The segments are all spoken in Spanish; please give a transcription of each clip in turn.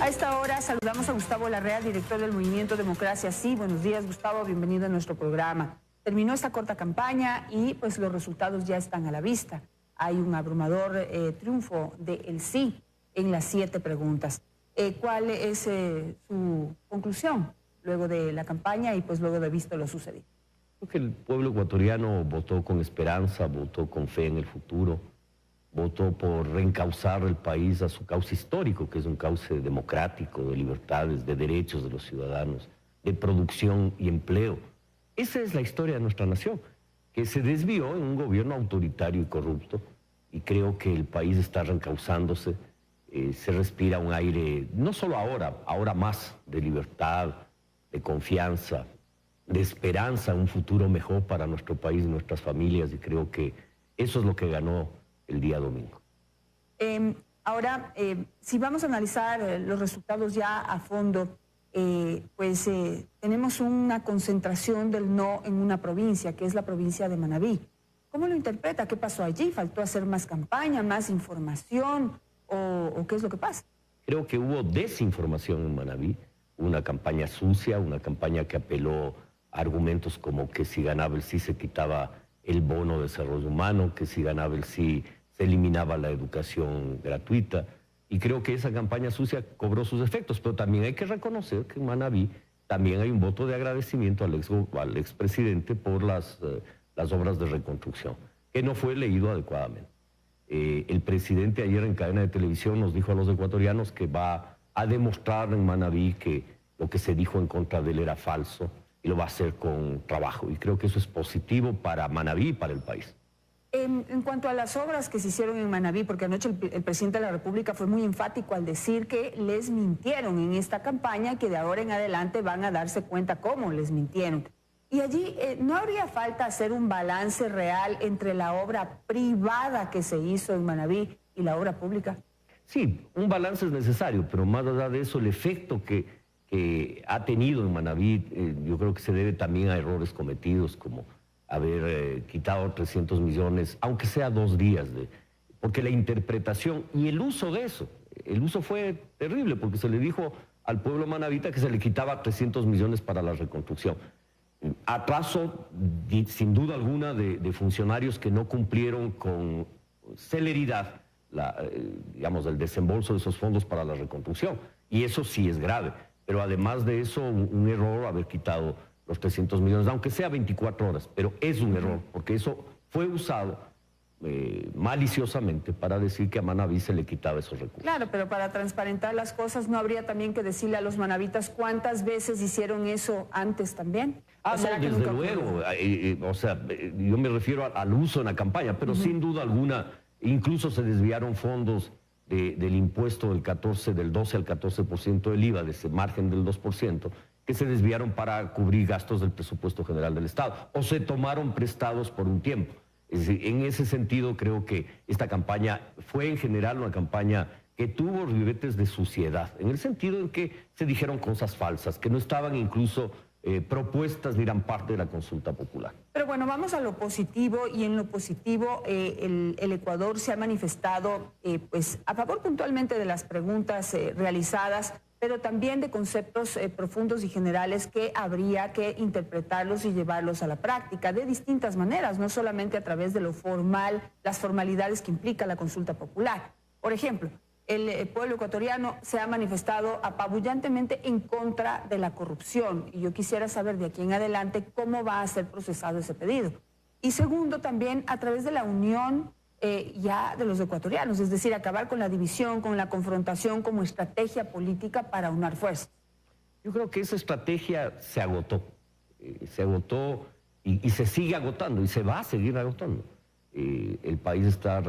A esta hora saludamos a Gustavo Larrea, director del Movimiento Democracia Sí. Buenos días, Gustavo, bienvenido a nuestro programa. Terminó esta corta campaña y pues los resultados ya están a la vista. Hay un abrumador triunfo del sí en las 7 preguntas. ¿Cuál es su conclusión luego de la campaña y pues luego de haber visto lo sucedido? Creo que el pueblo ecuatoriano votó con esperanza, votó con fe en el futuro, votó por reencauzar el país a su cauce histórico, que es un cauce democrático, de libertades, de derechos de los ciudadanos, de producción y empleo. Esa es la historia de nuestra nación, que se desvió en un gobierno autoritario y corrupto, y creo que el país está reencauzándose. Se respira un aire, no solo ahora más, de libertad, de confianza, de esperanza, un futuro mejor para nuestro país y nuestras familias, y creo que eso es lo que ganó el día domingo. Ahora, si vamos a analizar los resultados ya a fondo, tenemos una concentración del no en una provincia, que es la provincia de Manabí. ¿Cómo lo interpreta? ¿Qué pasó allí? ¿Faltó hacer más campaña, más información? ¿O qué es lo que pasa? Creo que hubo desinformación en Manabí, una campaña sucia, una campaña que apeló a argumentos como que si ganaba el sí se quitaba el bono de desarrollo humano, que si ganaba el sí se eliminaba la educación gratuita, y creo que esa campaña sucia cobró sus efectos, pero también hay que reconocer que en Manabí también hay un voto de agradecimiento al expresidente por las obras de reconstrucción, que no fue leído adecuadamente. El presidente ayer en cadena de televisión nos dijo a los ecuatorianos que va a demostrar en Manabí que lo que se dijo en contra de él era falso, y lo va a hacer con trabajo, y creo que eso es positivo para Manabí y para el país. En cuanto a las obras que se hicieron en Manabí, porque anoche el presidente de la República fue muy enfático al decir que les mintieron en esta campaña y que de ahora en adelante van a darse cuenta cómo les mintieron. Y allí no habría falta hacer un balance real entre la obra privada que se hizo en Manabí y la obra pública. Sí, un balance es necesario, pero más allá de eso, el efecto que ha tenido en Manabí, yo creo que se debe también a errores cometidos, como haber quitado 300 millones, aunque sea 2 días, porque la interpretación y el uso de eso, el uso fue terrible, porque se le dijo al pueblo manabita que se le quitaba 300 millones para la reconstrucción. Atraso, sin duda alguna, de funcionarios que no cumplieron con celeridad digamos, el desembolso de esos fondos para la reconstrucción, y eso sí es grave, pero además de eso, un error haber quitado los 300 millones, aunque sea 24 horas, pero es un error, porque eso fue usado maliciosamente para decir que a Manabí se le quitaba esos recursos. Claro, pero para transparentar las cosas, ¿no habría también que decirle a los manabitas cuántas veces hicieron eso antes también? No, desde luego, o sea, yo me refiero al uso en la campaña, pero sin duda alguna, incluso se desviaron fondos del impuesto del 12 al 14% del IVA, de ese margen del 2%, que se desviaron para cubrir gastos del presupuesto general del Estado, o se tomaron prestados por un tiempo. Es decir, en ese sentido creo que esta campaña fue en general una campaña que tuvo ribetes de suciedad, en el sentido en que se dijeron cosas falsas, que no estaban incluso propuestas ni eran parte de la consulta popular. Pero bueno, vamos a lo positivo, y en lo positivo el Ecuador se ha manifestado pues a favor puntualmente de las preguntas realizadas, pero también de conceptos profundos y generales que habría que interpretarlos y llevarlos a la práctica de distintas maneras, no solamente a través de lo formal, las formalidades que implica la consulta popular. Por ejemplo, el pueblo ecuatoriano se ha manifestado apabullantemente en contra de la corrupción, y yo quisiera saber de aquí en adelante cómo va a ser procesado ese pedido. Y segundo, también a través de la unión ya de los ecuatorianos, es decir, acabar con la división, con la confrontación como estrategia política para unar fuerzas. Yo creo que esa estrategia se agotó y se sigue agotando y se va a seguir agotando. El país está,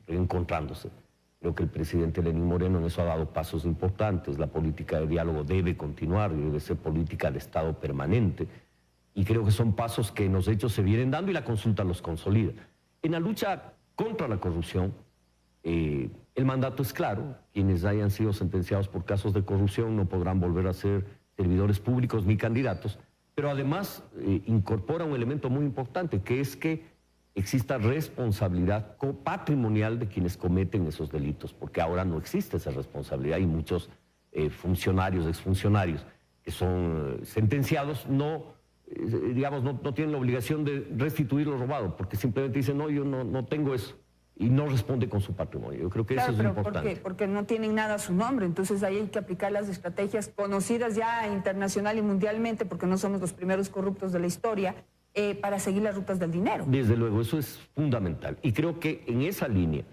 reencontrándose. Creo que el presidente Lenín Moreno en eso ha dado pasos importantes. La política de diálogo debe continuar y debe ser política de Estado permanente, y creo que son pasos que en los hechos se vienen dando y la consulta los consolida. En la lucha contra la corrupción, el mandato es claro: quienes hayan sido sentenciados por casos de corrupción no podrán volver a ser servidores públicos ni candidatos, pero además incorpora un elemento muy importante, que es que exista responsabilidad patrimonial de quienes cometen esos delitos, porque ahora no existe esa responsabilidad y muchos funcionarios, exfuncionarios que son sentenciados digamos, no tienen la obligación de restituir lo robado, porque simplemente dicen, no, yo no tengo eso, y no responde con su patrimonio. Yo creo que claro, eso es pero importante. ¿por qué? Porque no tienen nada a su nombre, entonces ahí hay que aplicar las estrategias conocidas ya internacional y mundialmente, porque no somos los primeros corruptos de la historia, para seguir las rutas del dinero. Desde luego, eso es fundamental, y creo que en esa línea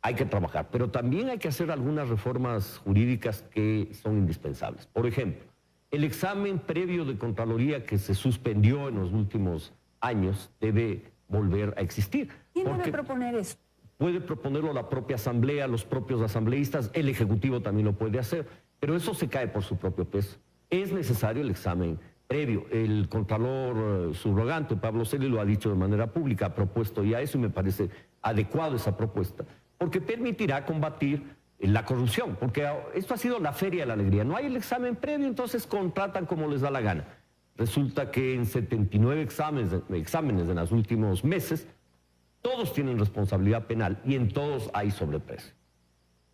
hay que trabajar, pero también hay que hacer algunas reformas jurídicas que son indispensables. Por ejemplo, el examen previo de Contraloría que se suspendió en los últimos años debe volver a existir. ¿Quién debe proponer eso? Puede proponerlo la propia Asamblea, los propios asambleístas, el Ejecutivo también lo puede hacer, pero eso se cae por su propio peso. Es necesario el examen previo. El Contralor subrogante, Pablo Celi, lo ha dicho de manera pública, ha propuesto ya eso y me parece adecuado esa propuesta, porque permitirá combatir la corrupción, porque esto ha sido la feria de la alegría. No hay el examen previo, entonces contratan como les da la gana. Resulta que en 79 exámenes en los últimos meses, todos tienen responsabilidad penal y en todos hay sobreprecio.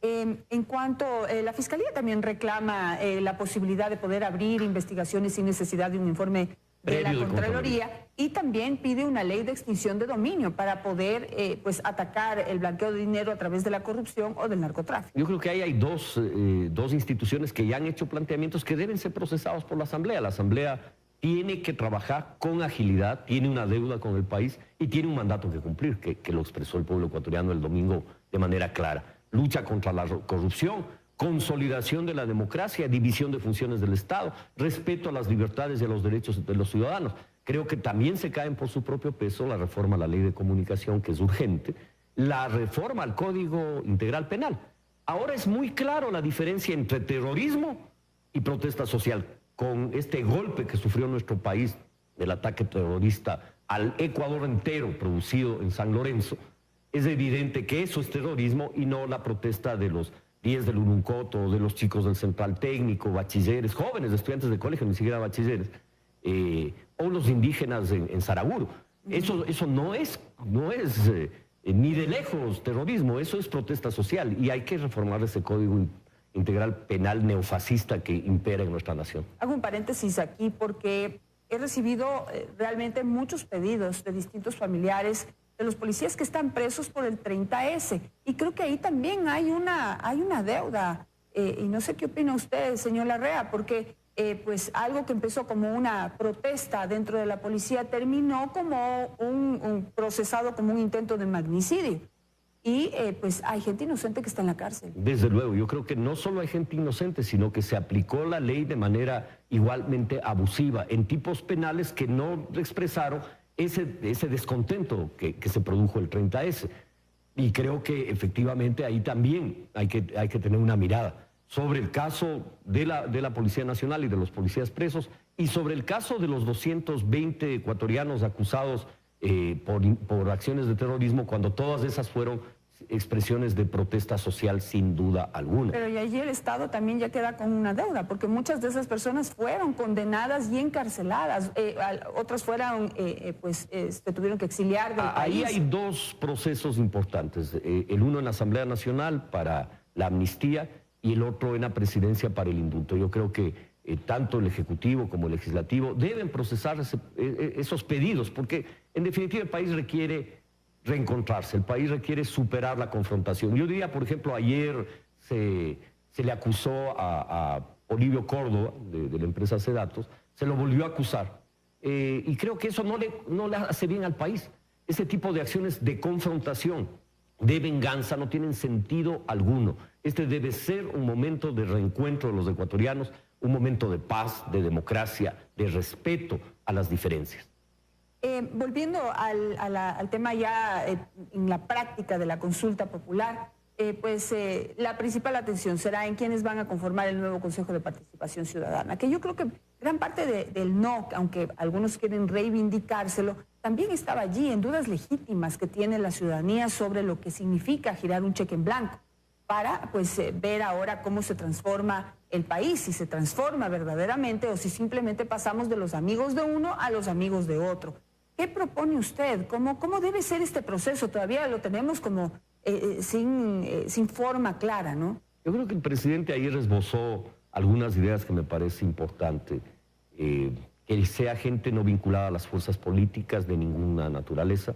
En cuanto, la Fiscalía también reclama la posibilidad de poder abrir investigaciones sin necesidad de un informe de la Contraloría y también pide una ley de extinción de dominio para poder pues atacar el blanqueo de dinero a través de la corrupción o del narcotráfico. Yo creo que ahí hay dos instituciones que ya han hecho planteamientos que deben ser procesados por la Asamblea. La Asamblea tiene que trabajar con agilidad, tiene una deuda con el país y tiene un mandato que cumplir, que lo expresó el pueblo ecuatoriano el domingo de manera clara. Lucha contra la corrupción, consolidación de la democracia, división de funciones del Estado, respeto a las libertades y a los derechos de los ciudadanos. Creo que también se caen por su propio peso la reforma a la Ley de Comunicación, que es urgente, la reforma al Código Integral Penal. Ahora es muy claro la diferencia entre terrorismo y protesta social. Con este golpe que sufrió nuestro país del ataque terrorista al Ecuador entero producido en San Lorenzo, es evidente que eso es terrorismo y no la protesta de los 10 del Uruncoto, de los chicos del Central Técnico, bachilleres, jóvenes, estudiantes de colegio, ni siquiera bachilleres, o los indígenas en Saraguro. Eso no es ni de lejos terrorismo, eso es protesta social y hay que reformar ese Código Integral Penal neofascista que impera en nuestra nación. Hago un paréntesis aquí porque he recibido realmente muchos pedidos de distintos familiares de los policías que están presos por el 30S. Y creo que ahí también hay una deuda. Y no sé qué opina usted, señor Larrea, porque pues algo que empezó como una protesta dentro de la policía terminó como un procesado como un intento de magnicidio. Y pues hay gente inocente que está en la cárcel. Desde luego, yo creo que no solo hay gente inocente, sino que se aplicó la ley de manera igualmente abusiva en tipos penales que no expresaron ese descontento que se produjo el 30S. Y creo que efectivamente ahí también hay que tener una mirada sobre el caso de la Policía Nacional y de los policías presos y sobre el caso de los 220 ecuatorianos acusados por acciones de terrorismo, cuando todas esas fueron expresiones de protesta social sin duda alguna. Pero y allí el Estado también ya queda con una deuda, porque muchas de esas personas fueron condenadas y encarceladas, otras fueron, se tuvieron que exiliar del país. Ahí hay dos procesos importantes, el uno en la Asamblea Nacional para la amnistía y el otro en la Presidencia para el indulto. Yo creo que tanto el Ejecutivo como el Legislativo deben procesar esos pedidos, porque en definitiva el país requiere reencontrarse, el país requiere superar la confrontación. Yo diría, por ejemplo, ayer se le acusó a Olivio Córdoba, de la empresa Sedatos, se lo volvió a acusar. Y creo que eso no le hace bien al país. Ese tipo de acciones de confrontación, de venganza, no tienen sentido alguno. Este debe ser un momento de reencuentro de los ecuatorianos, un momento de paz, de democracia, de respeto a las diferencias. Volviendo al tema ya en la práctica de la consulta popular, la principal atención será en quienes van a conformar el nuevo Consejo de Participación Ciudadana, que yo creo que gran parte del no, aunque algunos quieren reivindicárselo, también estaba allí en dudas legítimas que tiene la ciudadanía sobre lo que significa girar un cheque en blanco, para ver ahora cómo se transforma el país, si se transforma verdaderamente o si simplemente pasamos de los amigos de uno a los amigos de otro. ¿Qué propone usted? ¿Cómo debe ser este proceso? Todavía lo tenemos como sin forma clara, ¿no? Yo creo que el presidente ayer esbozó algunas ideas que me parece importante. Que sea gente no vinculada a las fuerzas políticas de ninguna naturaleza,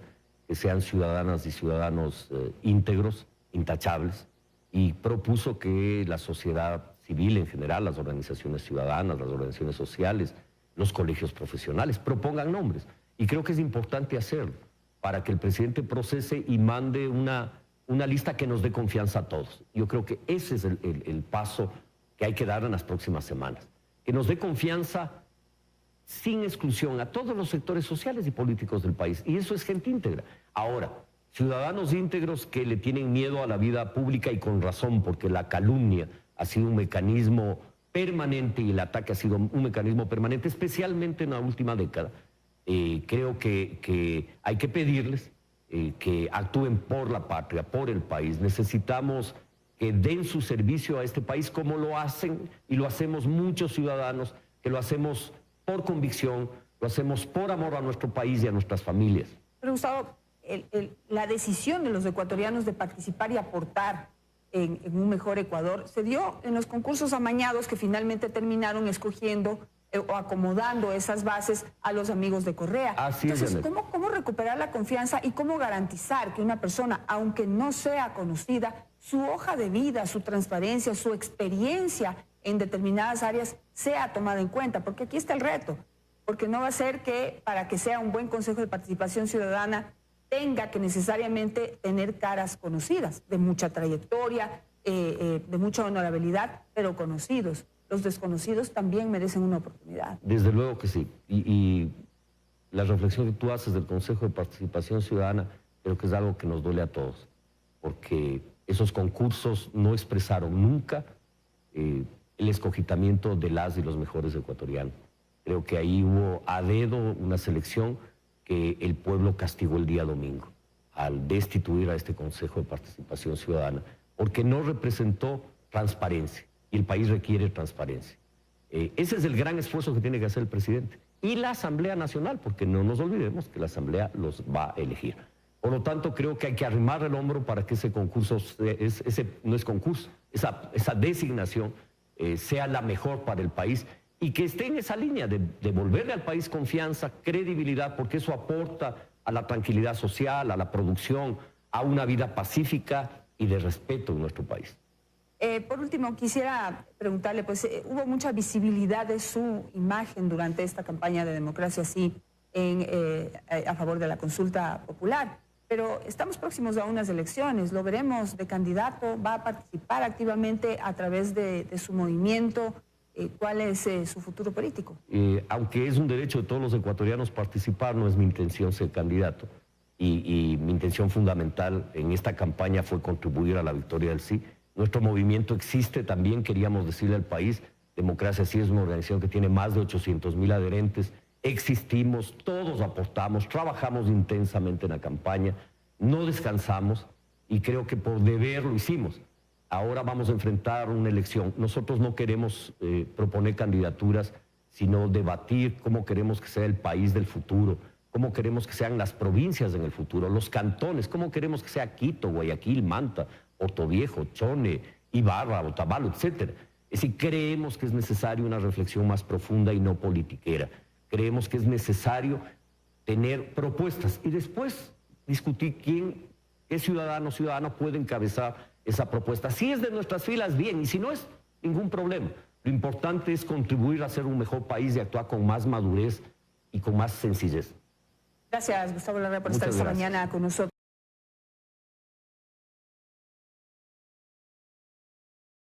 que sean ciudadanas y ciudadanos íntegros, intachables, y propuso que la sociedad civil en general, las organizaciones ciudadanas, las organizaciones sociales, los colegios profesionales, propongan nombres. Y creo que es importante hacerlo para que el presidente procese y mande una lista que nos dé confianza a todos. Yo creo que ese es el paso que hay que dar en las próximas semanas. Que nos dé confianza sin exclusión a todos los sectores sociales y políticos del país. Y eso es gente íntegra. Ahora, ciudadanos íntegros que le tienen miedo a la vida pública y con razón, porque la calumnia ha sido un mecanismo permanente y el ataque ha sido un mecanismo permanente, especialmente en la última década. Creo que hay que pedirles que actúen por la patria, por el país. Necesitamos que den su servicio a este país como lo hacen y lo hacemos muchos ciudadanos, que lo hacemos por convicción, lo hacemos por amor a nuestro país y a nuestras familias. Pero Gustavo, la decisión de los ecuatorianos de participar y aportar en un mejor Ecuador se dio en los concursos amañados que finalmente terminaron escogiendo o acomodando esas bases a los amigos de Correa. Así Entonces, es, ¿cómo recuperar la confianza y cómo garantizar que una persona, aunque no sea conocida, su hoja de vida, su transparencia, su experiencia en determinadas áreas sea tomada en cuenta? Porque aquí está el reto, porque no va a ser que para que sea un buen Consejo de Participación Ciudadana tenga que necesariamente tener caras conocidas, de mucha trayectoria, de mucha honorabilidad, pero conocidos. Los desconocidos también merecen una oportunidad. Desde luego que sí. Y la reflexión que tú haces del Consejo de Participación Ciudadana creo que es algo que nos duele a todos, porque esos concursos no expresaron nunca el escogitamiento de las y los mejores ecuatorianos. Creo que ahí hubo a dedo una selección que el pueblo castigó el día domingo al destituir a este Consejo de Participación Ciudadana, porque no representó transparencia. Y el país requiere transparencia. Ese es el gran esfuerzo que tiene que hacer el presidente. Y la Asamblea Nacional, porque no nos olvidemos que la Asamblea los va a elegir. Por lo tanto, creo que hay que arrimar el hombro para que ese concurso, no es concurso, esa designación sea la mejor para el país y que esté en esa línea de devolverle al país confianza, credibilidad, porque eso aporta a la tranquilidad social, a la producción, a una vida pacífica y de respeto en nuestro país. Por último, quisiera preguntarle, pues hubo mucha visibilidad de su imagen durante esta campaña de Democracia Sí a favor de la consulta popular, pero estamos próximos a unas elecciones, lo veremos de candidato, va a participar activamente a través de su movimiento. ¿Cuál es su futuro político? Aunque es un derecho de todos los ecuatorianos participar, no es mi intención ser candidato y mi intención fundamental en esta campaña fue contribuir a la victoria del sí. Nuestro movimiento existe también, queríamos decirle al país, Democracia Sí es una organización que tiene más de 800,000 adherentes, existimos, todos aportamos, trabajamos intensamente en la campaña, no descansamos y creo que por deber lo hicimos. Ahora vamos a enfrentar una elección. Nosotros no queremos proponer candidaturas, sino debatir cómo queremos que sea el país del futuro, cómo queremos que sean las provincias en el futuro, los cantones, cómo queremos que sea Quito, Guayaquil, Manta, Portoviejo, Chone, Ibarra, Otavalo, etc. Es decir, creemos que es necesario una reflexión más profunda y no politiquera. Creemos que es necesario tener propuestas y después discutir qué ciudadano o ciudadana puede encabezar esa propuesta. Si es de nuestras filas, bien, y si no es, ningún problema. Lo importante es contribuir a ser un mejor país y actuar con más madurez y con más sencillez. Gracias, Gustavo Larrea, por estar esta mañana con nosotros.